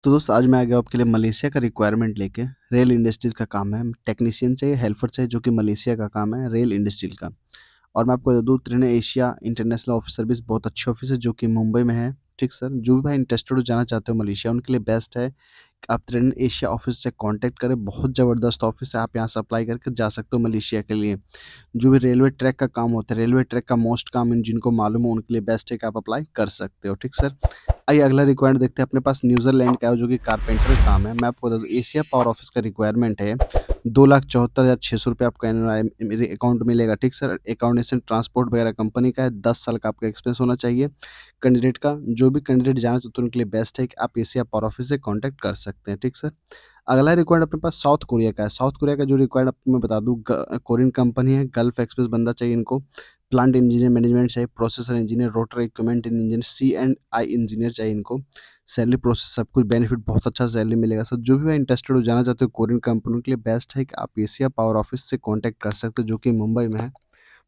तो दोस्त आज मैं आ गया आपके लिए मलेशिया का रिक्वायरमेंट लेके। रेल इंडस्ट्रीज़ का काम है, टेक्नीशियन चाहिए, हेल्पर चाहिए जो कि मलेशिया का काम है रेल इंडस्ट्री का। और मैं आपको बता दूँ train Asia international office service बहुत अच्छी ऑफिस है जो कि मुंबई में है। ठीक सर, जो भी भाई इंटरेस्टेड हो जाना चाहते हो मलेशिया उनके लिए बेस्ट है। आप ट्रेन एशिया ऑफिस से कॉन्टैक्ट करें, बहुत ज़बरदस्त ऑफिस है, आप यहाँ से अप्लाई करके जा सकते हो मलेशिया के लिए। जो भी रेलवे ट्रैक का काम होता है, रेलवे ट्रैक का मोस्ट काम जिनको मालूम हो उनके लिए बेस्ट है कि आप अप्लाई कर सकते हो। ठीक सर। आइए अगला रिक्वायरमेंट देखते हैं अपने पास न्यूजीलैंड का है जो कि कारपेंटर का काम है। मैं आपको बता दूँ एशिया पावर ऑफिस का रिक्वायरमेंट है। 2,74,600 आपका मेरे अकाउंट मिलेगा। ठीक सर। अकाउंटेंट ट्रांसपोर्ट वगैरह कंपनी का है। 10 साल का आपका एक्सपीरियंस होना चाहिए कैंडिडेट का। जो भी कैंडिडेट जाना चाहते हैं उनके लिए बेस्ट है कि आप एशिया पावर ऑफिस से कॉन्टैक्ट कर सकते हैं। ठीक सर। अगला रिक्वायर्ड अपने पास साउथ कोरिया का है। साउथ कोरिया का जो रिक्वायर्ड आपको मैं बता दूँ कोरियन कंपनी है, गल्फ एक्सप्रेस बंदा चाहिए इनको। प्लांट इंजीनियर मैनेजमेंट चाहिए, processor engineer, rotor equipment engineer, सी&आई इंजीनियर चाहिए इनको। सैलरी प्रोसेस सब कुछ बेनिफिट बहुत अच्छा सैलरी मिलेगा सर। जो भी इंटरेस्टेड हो जाना चाहते हो कोरियन कंपनी के लिए बेस्ट है कि आप एशिया पावर ऑफिस से कॉन्टैक्ट कर सकते हो जो कि मुंबई में है।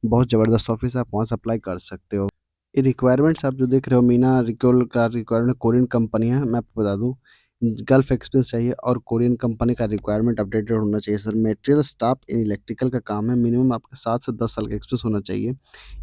बहुत ज़बरदस्त ऑफिस है, आप वहाँ से अप्लाई कर सकते हो। ये रिक्वायरमेंट्स आप जो देख रहे हो मीना रिक्योल का रिक्वायरमेंट कोरियन कंपनी है। मैं आपको बता दूँ गल्फ एक्सपीरियंस चाहिए और कोरियन कंपनी का रिक्वायरमेंट अपडेटेड होना चाहिए sir. Material staff in electrical का काम है, मिनिमम आपका 7 से 10 साल का एक्सपीरियंस होना चाहिए।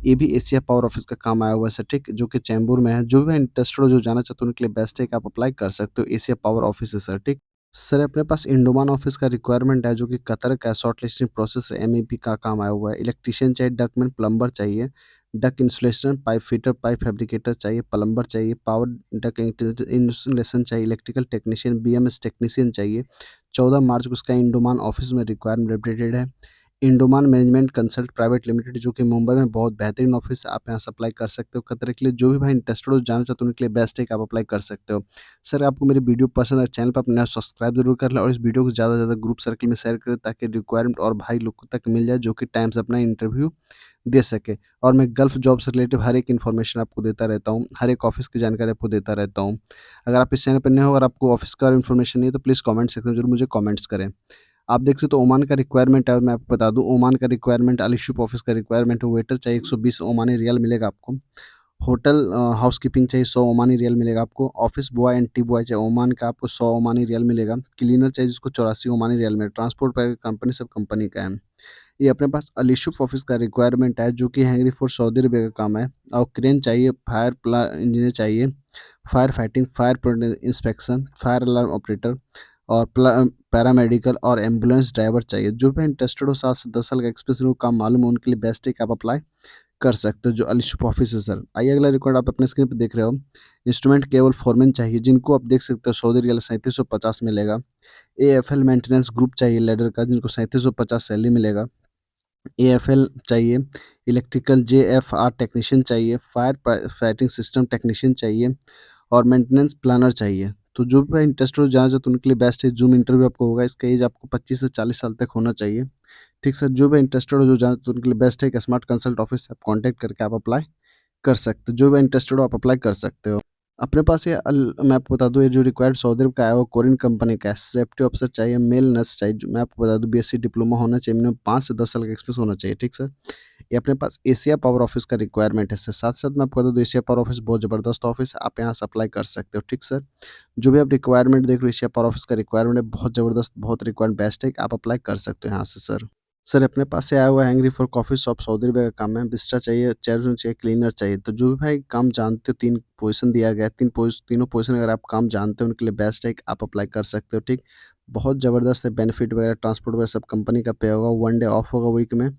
ये भी एशिया पावर ऑफिस का काम आया हुआ है सर। ठीक, जो कि चैम्बूर में है। जो भी इंटरेस्टेड हो जो जाना चाहते हो उनके लिए बेस्ट है कि आप अप्लाई कर सकते हो एशिया पावर ऑफिस से सर। ठीक सर, अपने पास इंडोमान ऑफिस का रिक्वायरमेंट है जो कि कतर का शॉर्ट लिस्टिंग प्रोसेस एमईपी का काम आया हुआ है। इलेक्ट्रीशियन चाहिए, डक्टमैन, प्लम्बर चाहिए, duck installation, pipe fitter, pipe fabricator चाहिए, प्लम्बर चाहिए, पावर डक इंस्टॉलेशन चाहिए, इलेक्ट्रिकल टेक्नीशियन, बीएमएस टेक्नीशियन चाहिए। 14 मार्च को उसका इंडोमान ऑफिस में रिक्वायरमेंट अपडेटेड है। इंडोमान मैनेजमेंट कंसल्ट प्राइवेट लिमिटेड जो कि मुंबई में बहुत बेहतरीन ऑफिस है, आप यहाँ से अप्लाई कर सकते हो कतर के लिए। जो भी भाई इंटरेस्टेड हो जाना चाहते हो उनके लिए बेस्ट है कि आप अप्लाई कर सकते हो। सर आपको मेरी वीडियो पसंद है, चैनल पर अपना सब्सक्राइब जरूर कर लें और इस वीडियो को ज़्यादा से ज़्यादा ग्रुप सर्कल में शेयर करें ताकि रिक्वायरमेंट और भाई लोग तक मिल जाए जो कि टाइम से अपना इंटरव्यू दे सके। और मैं गल्फ जॉब से रिलेटेड हर एक इन्फॉर्मेशन आपको देता रहता हूँ, हर एक ऑफिस की जानकारी आपको देता रहता हूँ। अगर आप इस चैनल पर नए हो, अगर आपको ऑफिस का इन्फॉर्मेशन नहीं है तो प्लीज़ कमेंट सेक्शन में जरूर मुझे कमेंट्स करें। आप देख सकते हो ओमान का रिक्वायरमेंट है, मैं आपको बता दूँ ओमान का रिक्वायरमेंट अली शुप ऑफिस का रिक्वायरमेंट है। वेटर चाहिए 120 ओमानी रियाल मिलेगा आपको। होटल हाउसकीपिंग चाहिए 100 ओमानी रियाल मिलेगा आपको। Office boy and T boy चाहिए ओमान का आपको 100 ओमानी रियाल मिलेगा। क्लीनर चाहिए जिसको 84 ओमानी रियाल मिलेगा। ट्रांसपोर्ट पर कंपनी सब कंपनी का है। ये अपने पास अलीशुफ ऑफिस का रिक्वायरमेंट है जो कि हैंगरी फॉर सऊदी अरबिया का काम है। और क्रेन चाहिए, फायर प्ला इंजीनियर चाहिए, fire fighting, inspection, fire alarm operator और पैरामेडिकल और एम्बुलेंस ड्राइवर चाहिए। जो भी इंटरेस्टेड हो 7 से 10 साल का एक्सपीरियंस को काम मालूम है उनके लिए बेस्ट है कि आप अप्लाई कर सकते हो जो अलीशुफ ऑफिस है सर। आइए अगला रिकॉर्ड आप अपने स्क्रीन पर देख रहे हो। इंस्ट्रूमेंट केबल फोरमैन चाहिए जिनको आप देख सकते हो सऊदी रियाल 3750 मिलेगा। एएफएल मेंटेनेंस ग्रुप चाहिए लेडर का जिनको 3750 सैलरी मिलेगा। एएफएल चाहिए, इलेक्ट्रिकल जेएफआर टेक्नीशियन चाहिए, फाइटिंग सिस्टम टेक्नीशियन चाहिए और मेंटेनेंस प्लानर चाहिए। तो जो भी इंटरेस्टेड हो जाना चाहते हैं उनके लिए बेस्ट है। जूम इंटरव्यू आपको होगा, इसका एज आपको 25 से 40 साल तक होना चाहिए। ठीक सर, जो भी इंटरेस्टेड हो जो जाना चाहते हैं उनके लिए बेस्ट है कि स्मार्ट कंसल्ट ऑफिस से आप कॉन्टैक्ट करके आप अप्लाई कर सकते हो। जो भी इंटरेस्टेड हो आप अप्लाई कर सकते हो। अपने पास ये मैं आपको बता दूँ ये जो रिक्वायर्ड सऊदी अरब का है वो कोरियन कंपनी का है। सेफ्टी ऑफिसर चाहिए, मेल नर्स चाहिए। जो मैं आपको बता दूँ बीएससी डिप्लोमा होना चाहिए, मिनिमम 5 से 10 साल का एक्सपीरियंस होना चाहिए। ठीक सर। ये अपने पास एशिया पावर ऑफिस का रिक्वायरमेंट है सर। साथ-साथ मैं आपको बता दूँ एशिया पावर ऑफिस बहुत ज़बरदस्त ऑफिस है, आप यहाँ से अप्लाई कर सकते हो। ठीक सर। जो भी आप रिक्वायरमेंट देख रहे हो एशिया पावर ऑफिस का रिक्वायरमेंट है, बहुत ज़बरदस्त, बहुत रिक्वायरमेंट बेस्ट है कि आप अप्लाई कर सकते हो यहाँ से सर। सर अपने पास से आया हुआ है angry for coffee shop Saudi Arabia का काम है। बिस्ट्रा चाहिए, चेयर चाहिए, क्लीनर चाहिए। तो जो भी भाई काम जानते हो 3 पोज़ीशन दिया गया है, तीनों पोज़ीशन अगर आप काम जानते हो उनके लिए बेस्ट है कि आप अप्लाई कर सकते हो। ठीक। बहुत ज़बरदस्त है, बेनिफिट वगैरह, ट्रांसपोर्ट वगैरह सब कंपनी का पे होगा। 1 डे ऑफ होगा वीक में।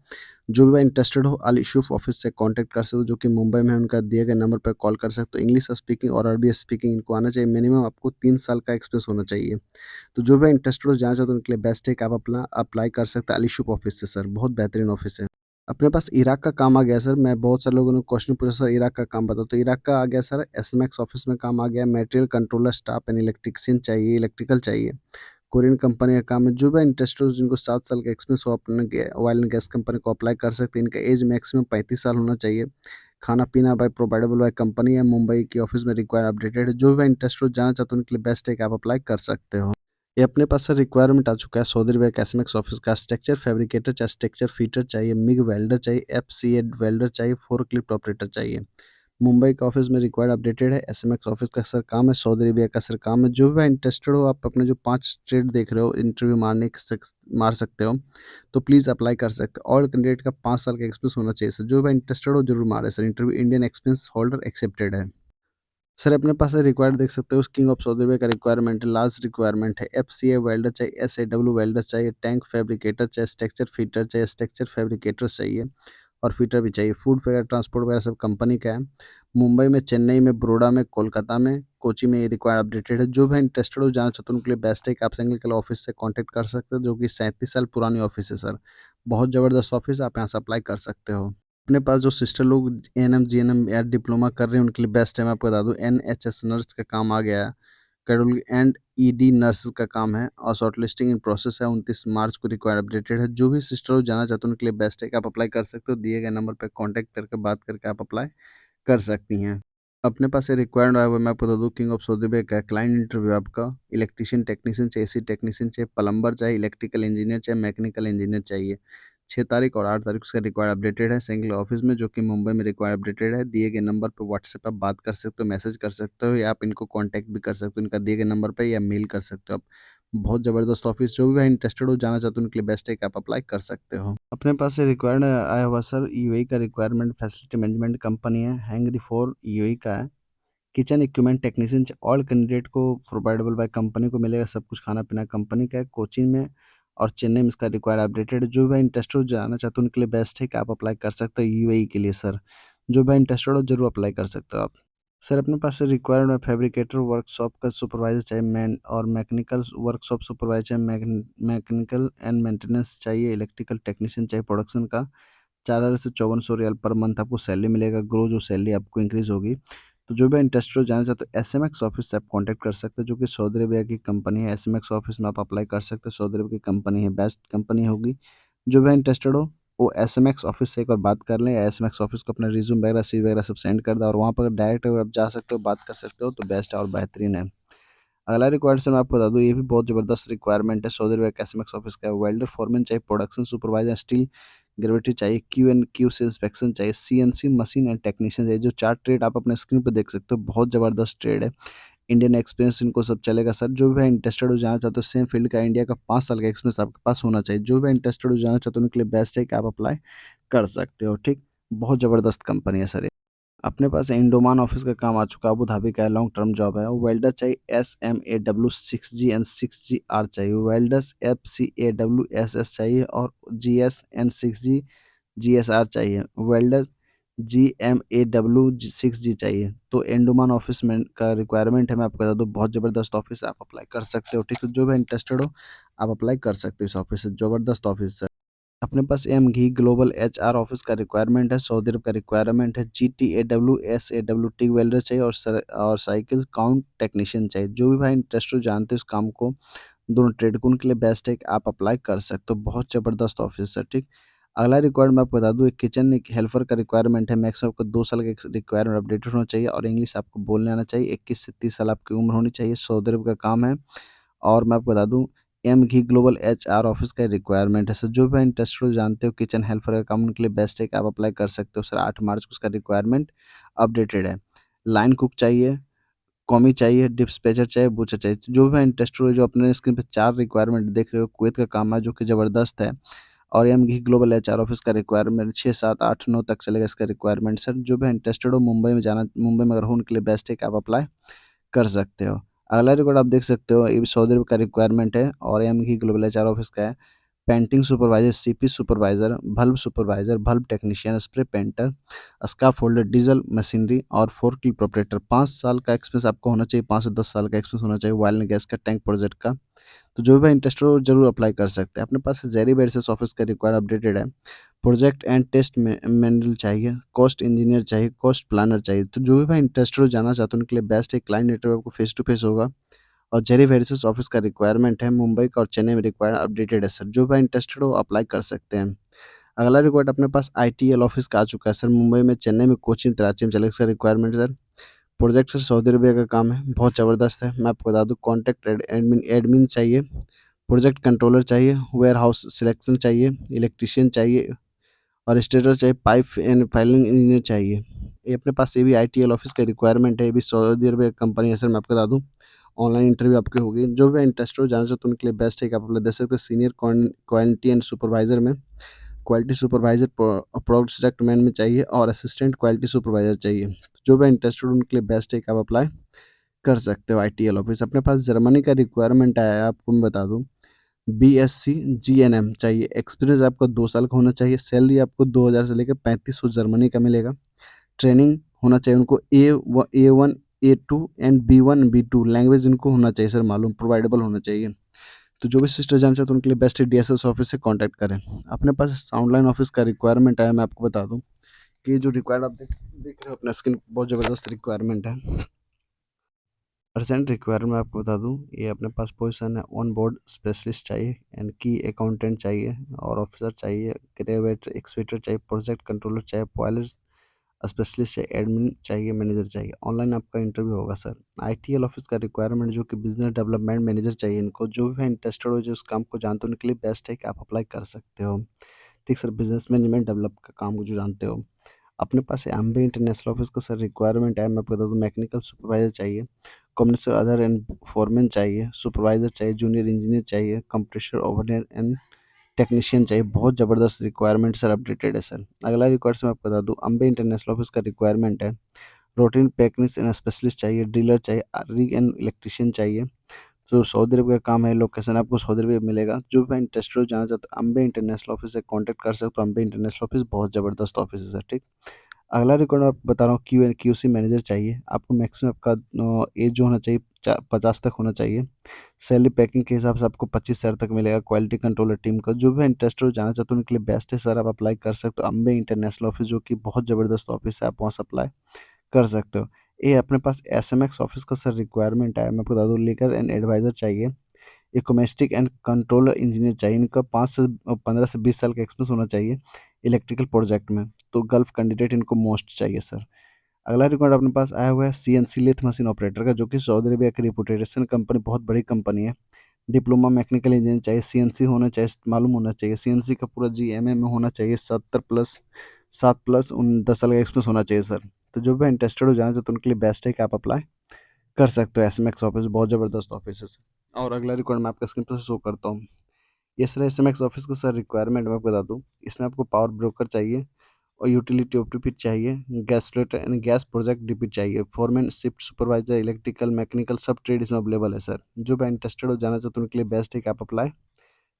जो भी इंटरेस्टेड हो अल यूसुफ ऑफिस से कांटेक्ट कर सकते हो जो कि मुंबई में है। उनका दिए गए नंबर पर कॉल कर सकते हो। इंग्लिश स्पीकिंग और अरबी स्पीकिंग इनको आना चाहिए। मिनिमम आपको 3 साल का एक्सपीरियंस होना चाहिए। तो जो भी इंटरेस्टेड हो जाना चाहते हो उनके लिए बेस्ट है कि आप अपना अप्लाई कर सकते हैं अल यूसुफ ऑफिस से सर। बहुत बेहतरीन ऑफिस है। अपने पास इराक का काम आ गया सर। मैं बहुत सारे लोगों ने क्वेश्चन पूछा सर इराक का काम बताओ, तो इराक का आ गया सर। एसएमएक्स ऑफिस में काम आ गया। Material controller staff and electrician चाहिए, इलेक्ट्रिकल चाहिए। कोरियन कंपनी का काम है। जो भी इंटरेस्टेड हो जिनको 7 साल का एक्सपीरियंस हो अपने ऑयल एंड गैस कंपनी को अप्लाई कर सकते हैं। इनका एज मैक्सिमम 35 साल होना चाहिए। खाना-पीना बाय प्रोवाइडेबल बाय कंपनी है। मुंबई की ऑफिस में रिक्वायर अपडेटेड है। जो भी इंटरेस्टेड हो जाना चाहते हो उनके लिए बेस्ट है कि आप अप्लाई कर सकते हो। ये अपने पास सर रिक्वायरमेंट आ चुका है सऊदी अरबिया के एसएमएक्स ऑफिस का। स्ट्रक्चर फैब्रिकेटर चाहिए, स्ट्रक्चर फिटर चाहिए, मिग वेल्डर चाहिए, एफसीए वेल्डर चाहिए, फोर्कलिफ्ट ऑपरेटर चाहिए। मुंबई का ऑफिस में रिक्वायर्ड अपडेटेड है, एसएमएक्स ऑफिस का सर काम है, सऊदी अरेबिया का सर काम है। जो भी इंटरेस्टेड हो, आप अपने जो 5 स्टेट देख रहे हो इंटरव्यू मार सकते हो, तो प्लीज़ अप्लाई कर सकते हो। और कैंडिडेट का 5 साल का एक्सपीरियंस होना चाहिए सर। जो भी इंटरेस्टेड हो जरूर मारे sir. Interview Indian experience holder accepted है। सर अपने पास रिक्वायर्ड देख सकते हो, किंग ऑफ सऊदी अरेबिया का रिक्वायरमेंट है, लार्ज रिक्वायरमेंट है। एफसीए वेल्डर चाहिए, एसएडब्ल्यू वेल्डर चाहिए, टैंक फैब्रिकेटर चाहिए, स्ट्रक्चर फिटर चाहिए, स्ट्रक्चर फैब्रिकेटर चाहिए और फिटर भी चाहिए। फूड वगैरह ट्रांसपोर्ट वगैरह सब कंपनी का है। मुंबई में, चेन्नई में, बड़ौदा में, कोलकाता में, कोची में ये रिक्वायर्ड अपडेटेड है। जो भी इंटरेस्टेड हो, जाना चाहते हो उनके लिए बेस्ट है कि आप संगल ऑफिस से कॉन्टैक्ट कर सकते हो, जो कि 37 साल पुरानी ऑफिस है सर। बहुत ज़बरदस्त ऑफिस है, आप यहाँ से अप्लाई कर सकते हो। अपने पास जो सिस्टर लोग एएनएम, जीएनएम या डिप्लोमा कर रहे हैं उनके लिए बेस्ट है। मैं आपको बता दूँ, एनएचएस नर्स का काम आ गया है, कैरोल एंड ईडी नर्सेस का काम है और शॉर्ट लिस्टिंग इन प्रोसेस है। 29 मार्च को रिक्वायर्ड अपडेटेड है। जो भी सिस्टर लोग जाना चाहते हो उनके लिए बेस्ट है कि आप अप्लाई कर सकते हो। दिए गए नंबर पर कॉन्टैक्ट करके बात करके आप अप्लाई कर सकती हैं। अपने पास ये रिक्वायर्ड आया हुआ है, मैं आपको बता दूँ, किंग ऑफ सऊदी अरेबिया का क्लाइंट इंटरव्यू आपका। इलेक्ट्रीशियन टेक्नीशियन चाहिए, एसी टेक्नीशियन चाहिए, प्लम्बर चाहिए, इलेक्ट्रिकल इंजीनियर चाहिए, मैकेनिकल इंजीनियर चाहिए। 6 तारीख और 8 तारीख उसका रिक्वायर्ड अपडेटेड है सिंगल ऑफिस में, जो कि मुंबई में रिक्वायर्ड अपडेटेड है। दिए गए नंबर पर व्हाट्सएप पर बात कर सकते हो, मैसेज कर सकते हो, या आप इनको कॉन्टैक्ट भी कर सकते हो इनका दिए गए नंबर पर, या मेल कर सकते हो आप। बहुत ज़बरदस्त ऑफिस, जो भी इंटरेस्टेड हो, जाना चाहते हो उनके लिए बेस्ट है कि आप अप्लाई कर सकते हो। अपने पास ये रिक्वायर्ड आया हुआ सर, यूएई का रिक्वायरमेंट फैसिलिटी मैनेजमेंट कंपनी है, हैंगरी फोर यूएई का है। Kitchen equipment technician all candidate को प्रोवाइडेबल बाय कंपनी को मिलेगा, सब कुछ खाना पीना कंपनी का है। कोचिंग में और चेन्नई में इसका रिक्वायर्ड अपडेटेड है। जो भी इंटरेस्टेड हो, जाना चाहते हो उनके लिए बेस्ट है कि आप अप्लाई कर सकते हो यूएई के लिए सर। जो भी इंटरेस्टेड हो जरूर अप्लाई कर सकते हो आप। सर अपने पास रिक्वायर्ड है फैब्रिकेटर वर्कशॉप का सुपरवाइजर चाहिए, मैन और मैकेनिकल वर्कशॉप सुपरवाइजर चाहिए, मैकेनिकल एंड मेंटेनेंस चाहिए, इलेक्ट्रिकल टेक्नीशियन चाहिए प्रोडक्शन का। 4,000 से 5400 रियाल पर मंथ आपको सैलरी मिलेगा, ग्रो जो सैलरी आपको इंक्रीज होगी। तो जो भी इंटरेस्टेड हो, जाना चाहते हो एसएमएक्स ऑफिस से आप कॉन्टैक्ट कर सकते हो, जो कि सऊदी अरेबिया की कंपनी है। एसएमएक्स ऑफिस में आप अप्लाई कर सकते हो, सऊदी अरेबिया की कंपनी है, बेस्ट कंपनी होगी। जो भी इंटरेस्टेड हो वो एसएमएक्स ऑफिस से एक बार बात कर लें, या एसएमएक्स ऑफिस को अपना रिज्यूम वगैरह सी वगैरह सब सेंड कर दें, और वहाँ पर डायरेक्ट अगर आप जा सकते हो, बात कर सकते हो, तो बेस्ट है और बेहतरीन है। अगला रिक्वायर्ड सर मैं आपको बता दूँ, ये भी बहुत ज़बरदस्त रिक्वायरमेंट है। सऊदी अरब एसएमएक्स ऑफिस का वेल्डर फोरमैन चाहिए, प्रोडक्शन सुपरवाइजर, स्टील ग्रेविटी चाहिए, क्यू से इंस्पेक्शन चाहिए, सीएनसी मशीन एंड टेक्नीशियन चाहिए। जो 4 ट्रेड आप अपने स्क्रीन पे देख सकते हो, बहुत ज़बरदस्त ट्रेड है। इंडियन एक्सपीरियंस इनको सब चलेगा सर। जो भी इंटरेस्टेड हो, जाना चाहते हो सेम फील्ड का, इंडिया का 5 साल का एक्सपीरियंस आपके पास होना चाहिए। जो भी इंटरेस्टेड हो, जाना चाहते हो उनके लिए बेस्ट है कि आप अप्लाई कर सकते हो। ठीक, बहुत ज़बरदस्त कंपनी है सर ये। अपने पास इंडोमान ऑफिस का काम आ चुका है, अबू धाबी का है, लॉन्ग टर्म जॉब है। वेल्डर चाहिए, SMAW6G एंड 6GR चाहिए। वेल्डर्स FCAWSS चाहिए और GS एंड 6GR चाहिए। वेल्डर GMAW6G चाहिए। तो इंडोमान ऑफिस में का रिक्वायरमेंट है, मैं आपको बता दूँ, बहुत ज़बरदस्त ऑफिस है, आप अप्लाई कर सकते हो। ठीक है, जो भी इंटरेस्टेड हो आप अप्लाई कर सकते हो इस ऑफिस से, ज़बरदस्त ऑफिस है। अपने पास एम घी ग्लोबल एचआर ऑफिस का रिक्वायरमेंट है, सऊदी अरब का रिक्वायरमेंट है। GTAWSAW वेल्डर चाहिए और साइकिल काउंट टेक्नीशियन चाहिए। जो भी भाई इंटरेस्ट हो, जानते हो इस काम को, दोनों ट्रेड को, उनके लिए बेस्ट है कि आप अप्लाई कर सकते हो। बहुत ज़बरदस्त ऑफिस है। ठीक, अगला रिक्वायर्ड मैं आपको बता दूँ, एक किचन एक हेल्पर का रिक्वायरमेंट है। मैक्सिमम आपको 2 साल का रिक्वायरमेंट अपडेटेड होना चाहिए और इंग्लिश आपको बोलने आना चाहिए। 21 से 30 साल आपकी उम्र होनी चाहिए। सऊदी अरब का काम है। और मैं आपको बता दूँ, एम घी ग्लोबल एचआर ऑफिस का रिक्वायरमेंट है सर। जो भी इंटरेस्टेड हो, जानते हो किचन हेल्पर का काम उनके लिए बेस्ट है कि आप अप्लाई कर सकते हो सर। 8 मार्च को उसका रिक्वायरमेंट अपडेटेड है। लाइन कुक चाहिए, कॉमी चाहिए, डिस्पैचर चाहिए, बूचर चाहिए। तो जो भी इंटरेस्टेड हो, जो अपने स्क्रीन पे 4 रिक्वायरमेंट देख रहे हो, कुवैत का काम है, जो कि ज़बरदस्त है। और एम घी ग्लोबल एचआर ऑफिस का रिक्वायरमेंट 6, 7, 8, 9 तक चलेगा इसका रिक्वायरमेंट सर। जो भी इंटरेस्टेड हो, मुंबई में अगर हो, उनके लिए बेस्ट है कि आप अप्लाई कर सकते हो। अगला रिकॉर्ड आप देख सकते हो, ये भी सऊदी अरब का रिक्वायरमेंट है और एम की ग्लोबल एचआर ऑफिस का है। Painting supervisor, CP supervisor, bulb technician, spray painter, scarf holder, diesel machinery और फोर्कलिफ्ट ऑपरेटर। 5 साल का एक्सपीरियंस आपको होना चाहिए, 5 से 10 साल का एक्सपीरियंस होना चाहिए ऑयल एंड गैस का, टैंक प्रोजेक्ट का। तो जो भी इंटरेस्टेड हो जरूर अप्लाई कर सकते हैं। अपने पास जेरी बेसिस ऑफिस का रिक्वायर्ड अपडेटेड है। प्रोजेक्ट एंड टेस्ट मैनुअल चाहिए, कॉस्ट इंजीनियर चाहिए, कॉस्ट प्लानर चाहिए। तो जो भी भाई इंटरेस्टेड हो, जाना चाहते हो उनके लिए बेस्ट है। क्लाइंट नेटवर्क आपको फेस टू फेस होगा। और जेरी वेरिसेस ऑफिस का रिक्वायरमेंट है, मुंबई का और चेन्नई में रिक्वायर्ड अपडेटेड है सर। जो भी इंटरेस्टेड हो अप्लाई कर सकते हैं। अगला रिक्वायर्ड अपने पास आईटीएल ऑफिस का आ चुका है सर, मुंबई में, चेन्नई में, कोचीन, कराची में चलेगा sir requirement sir. Project sir Saudi Arabia का काम है, बहुत ज़बरदस्त है। मैं आपको बता दूँ, कॉन्टैक्ट एडमिन एडमिन चाहिए, प्रोजेक्ट कंट्रोलर चाहिए, वेयर हाउस सिलेक्शन चाहिए, इलेक्ट्रीशियन चाहिए और स्टेटर चाहिए, पाइप एंड फाइलिंग इंजीनियर चाहिए। ये अपने पास ये भी आईटीएल ऑफिस का रिक्वायरमेंट है, ये भी सऊदी अरब कंपनी है सर, मैं आपको बता दूँ। ऑनलाइन इंटरव्यू आपकी होगी, जो भी इंटरेस्टेड हो जाना चाहते हैं उनके लिए बेस्ट है कि आप अपना दे सकते हैं सीनियर क्वालिटी एंड सुपरवाइजर में, quality supervisor product select man में चाहिए और असिस्टेंट क्वालिटी सुपरवाइजर चाहिए। जो भी इंटरेस्टेड उनके लिए बेस्ट है कि आप अप्लाई कर सकते हो आईटीएल ऑफिस। अपने पास जर्मनी का रिक्वायरमेंट आया है, आपको मैं बता दूँ। बीएससी जीएनएम चाहिए, एक्सपीरियंस आपका 2 साल का होना चाहिए, सैलरी आपको 2000 से लेकर 3500 जर्मनी का मिलेगा। ट्रेनिंग होना चाहिए उनको A one A two and B one B two language उनको होना चाहिए सर, मालूम प्रोवाइडेबल होना चाहिए। तो जो भी सिस्टर जानना चाहते हैं उनके लिए बेस्ट है डीएसएस ऑफिस से कांटेक्ट करें। अपने पास साउंडलाइन ऑफिस का रिक्वायरमेंट आया, मैं आपको बता दूं कि ये जो रिक्वायर्ड आप देख रहे हो अपना स्क्रीन, बहुत ज़बरदस्त रिक्वायरमेंट है। अर्जेंट रिक्वायरमेंट मैं आपको बता दूं, ये अपने पास पोजीशन है ऑन बोर्ड स्पेशलिस्ट चाहिए एंड की अकाउंटेंट चाहिए और ऑफिसर चाहिए, ग्रेजुएट एक्सपेक्टर चाहिए, प्रोजेक्ट कंट्रोलर चाहिए, बॉयलर स्पेशलिस्ट चाहिए, एडमिन चाहिए, मैनेजर चाहिए। ऑनलाइन आपका इंटरव्यू होगा सर। आईटीएल ऑफिस का रिक्वायरमेंट जो कि बिजनेस डेवलपमेंट मैनेजर चाहिए इनको, जो भी इंटरेस्टेड हो जो इस काम को जानते हो उनके लिए बेस्ट है कि आप अप्लाई कर सकते हो। ठीक सर, बिजनेस मैनेजमेंट डेवलप का काम को जो जानते हो। अपने पास एम्बे इंटरनेशनल ऑफिस का सर रिक्वायरमेंट है, मैं आपको बता दूँ। मैकेनिकल सुपरवाइजर चाहिए, कम्युनिस्ट अदर एंड फोरमैन चाहिए, सुपरवाइजर चाहिए, जूनियर इंजीनियर चाहिए, कंप्रेशर ओवरहेड एंड टेक्नीशियन चाहिए। बहुत ज़बरदस्त रिक्वायरमेंट सर, अपडेटेड है सर। अगला रिक्वायर्स मैं आपको बता दूँ, अम्बे इंटरनेशनल ऑफिस का रिक्वायरमेंट है। रूटीन पैकेनिस्ट एंड स्पेशलिस्ट चाहिए, डीलर चाहिए, rig एंड इलेक्ट्रीशियन चाहिए। जो सऊदी अरब का काम है, लोकेशन आपको सऊदी अरब में मिलेगा। जो भी इंटरेस्टेड हो जाना चाहते हो अम्बे इंटरनेशनल ऑफिस से कॉन्टैक्ट कर सकते हो। अम्बे इंटरनेशनल ऑफिस बहुत ज़बरदस्त ऑफिस है सर, ठीक। अगला रिक्वायरमेंट मैं आपको बता रहा हूँ, क्यूसी मैनेजर चाहिए आपको। मैक्सिमम आपका एज जो होना चाहिए 50 तक होना चाहिए। सैलरी पैकिंग के हिसाब से आपको 25,000 तक मिलेगा। क्वालिटी कंट्रोलर टीम का, जो भी इंटरेस्टेड हो जाना चाहते हो उनके लिए बेस्ट है सर, आप अप्लाई कर सकते हो। अम्बे इंटरनेशनल ऑफिस जो कि बहुत ज़बरदस्त ऑफिस है, आप वहाँ से अप्लाई कर सकते हो। ये अपने पास एसएमएक्स ऑफिस का सर रिक्वायरमेंट है, मैं आपको बता दूँ। लीगल एंड एडवाइज़र चाहिए, इकोमेस्टिक एंड कंट्रोलर इंजीनियर चाहिए। इनका 5 से 15 से 20 साल का एक्सपीरियंस होना चाहिए इलेक्ट्रिकल प्रोजेक्ट में। तो गल्फ कैंडिडेट इनको मोस्ट चाहिए सर। अगला रिकॉर्ड अपने पास आया हुआ है सीएनसी लेथ मशीन ऑपरेटर का, जो कि सऊदी अरेबिया की रिपुटेशन कंपनी, बहुत बड़ी कंपनी है। डिप्लोमा मैकेनिकल इंजीनियर चाहिए, सीएनसी होना चाहिए, मालूम होना चाहिए। सीएनसी का पूरा जीएमए में होना चाहिए, 7+ उन 10 साल का एक्सपीरियंस होना चाहिए सर। तो जो भी इंटरेस्टेड हो जाना चाहते हैं उनके लिए बेस्ट है कि आप अप्लाई कर सकते हो। एसएमएक्स ऑफिस बहुत ज़बरदस्त ऑफिस है सर। और अगला रिकॉर्ड मैं आपका स्क्रीन पर शो करता हूँ। ये सर एसएमएक्स ऑफिस का सर रिक्वायरमेंट मैं आपको बता दूँ। इसमें आपको पावर ब्रोकर चाहिए और यूटिलिटी ओटीपी चाहिए, gas rater and gas project DP चाहिए, foreman shift supervisor electrical mechanical सब ट्रेड इसमें अवेलेबल है सर। जो भी इंटरेस्टेड हो जाना चाहते हैं उनके लिए बेस्ट है कि आप अप्लाई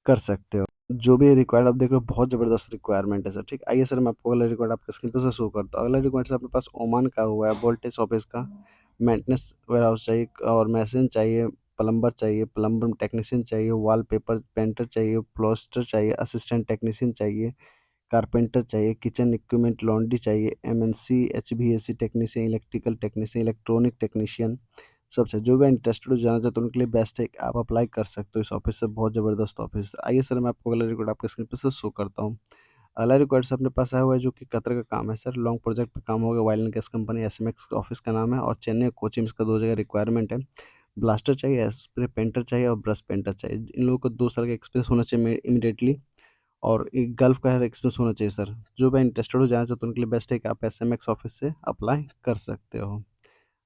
कर सकते हो। जो भी रिक्वायर्ड आप देख रहे हो बहुत ज़बरदस्त रिक्वायरमेंट है सर, ठीक। आइए सर मैं आपको अगला रिक्वायर्ड आपके स्क्रीन पर से शो करता हूँ। अगला रिक्वायर्ड सर अपने पास ओमान का हुआ है, वोल्टेज ऑफिस का। मेंटेनेंस वेयरहाउस चाहिए और मशीन चाहिए, प्लम्बर चाहिए, प्लम्बर टेक्नीशियन चाहिए, वॉलपेपर पेंटर चाहिए, प्लास्टर चाहिए, असिस्टेंट टेक्नीशियन चाहिए, कारपेंटर चाहिए, किचन इक्विपमेंट लॉन्ड्री चाहिए, MNC HVAC technician, electrical technician, electronic technician सबसे। जो भी इंटरेस्टेड हो जाना चाहते हैं उनके लिए बेस्ट है कि आप अप्लाई कर सकते हो इस ऑफिस से, बहुत ज़बरदस्त ऑफिस है। आइए सर मैं आपको अगला रिकॉर्ड आपके स्क्रीन पर से शो करता हूँ। अगला रिक्वायर्ड से अपने पास आया हुआ है जो कि कतर का काम है सर। लॉन्ग प्रोजेक्ट पे काम होगा, oil and gas company, SMX office का नाम है और चेन्नई कोचिन, इसका 2 जगह रिक्वायरमेंट है। ब्लास्टर चाहिए, स्प्रे पेंटर चाहिए और ब्रश पेंटर चाहिए। इन लोगों को 2 साल का एक्सपीरियंस होना चाहिए इमीडिएटली और एक गल्फ का एक्सपीरियंस होना चाहिए सर। जो भी इंटरेस्टेड हो जाना चाहते हैं उनके लिए बेस्ट है कि आप एसएमएक्स ऑफिस से अप्लाई कर सकते हो।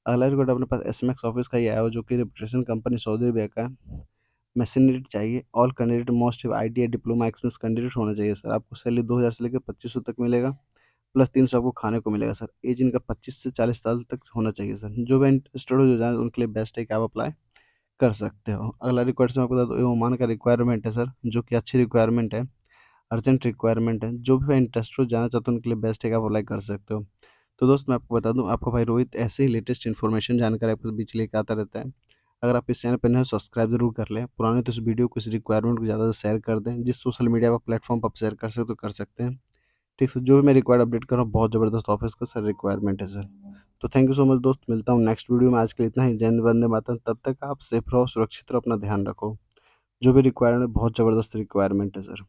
अगला रिकॉर्ड अपने पास एसएमएक्स ऑफिस का ही आया हो जो कि रिपुटेशन कंपनी सऊदी अरबिया का है। मैसेंडिट चाहिए, all candidate most ITI diploma experience candidate होना चाहिए सर। आपको सैलरी 2000 से लेकर 2500 तक मिलेगा, प्लस 300 आपको खाने को मिलेगा सर। एज इनका 25 से 40 साल तक होना चाहिए सर। जो भी इंटरेस्टेड हो जो जाए उनके लिए बेस्ट है कि आप अप्लाई कर सकते हो। अगला रिक्वायर्ड मैं आपको बता दूँ, ये ओमान का रिक्वायरमेंट है सर, जो कि अच्छी रिक्वायरमेंट है, अर्जेंट रिक्वायरमेंट है। जो भी इंटरेस्टेड हो जाना चाहते हो उनके लिए बेस्ट है कि आप अप्लाई कर सकते हो। तो दोस्त मैं आपको बता दूँ, आपका भाई रोहित ऐसे ही लेटेस्ट इन्फॉर्मेशन जानकारी आपके बीच लेके आता रहता है। अगर आप इस चैनल पर नए हो सब्सक्राइब जरूर कर लें। पुराने तो इस वीडियो को, इस रिक्वायरमेंट को ज़्यादा से शेयर कर दें। जिस सोशल मीडिया पर प्लेटफॉर्म पर आप शेयर कर सकते हो कर सकते हैं। ठीक सर, जो भी मैं रिक्वायर्ड अपडेट कर रहा हूँ बहुत ज़बरदस्त ऑफिस का सर रिक्वायरमेंट है सर। तो थैंक यू सो मच दोस्त, मिलता हूँ नेक्स्ट वीडियो में। आज के लिए इतना ही। जय हिंद, वंदे मातरम। तब तक आप सेफ रहो, सुरक्षित रहो, अपना ध्यान रखो। जो भी रिक्वायरमेंट बहुत ज़बरदस्त रिक्वायरमेंट है सर।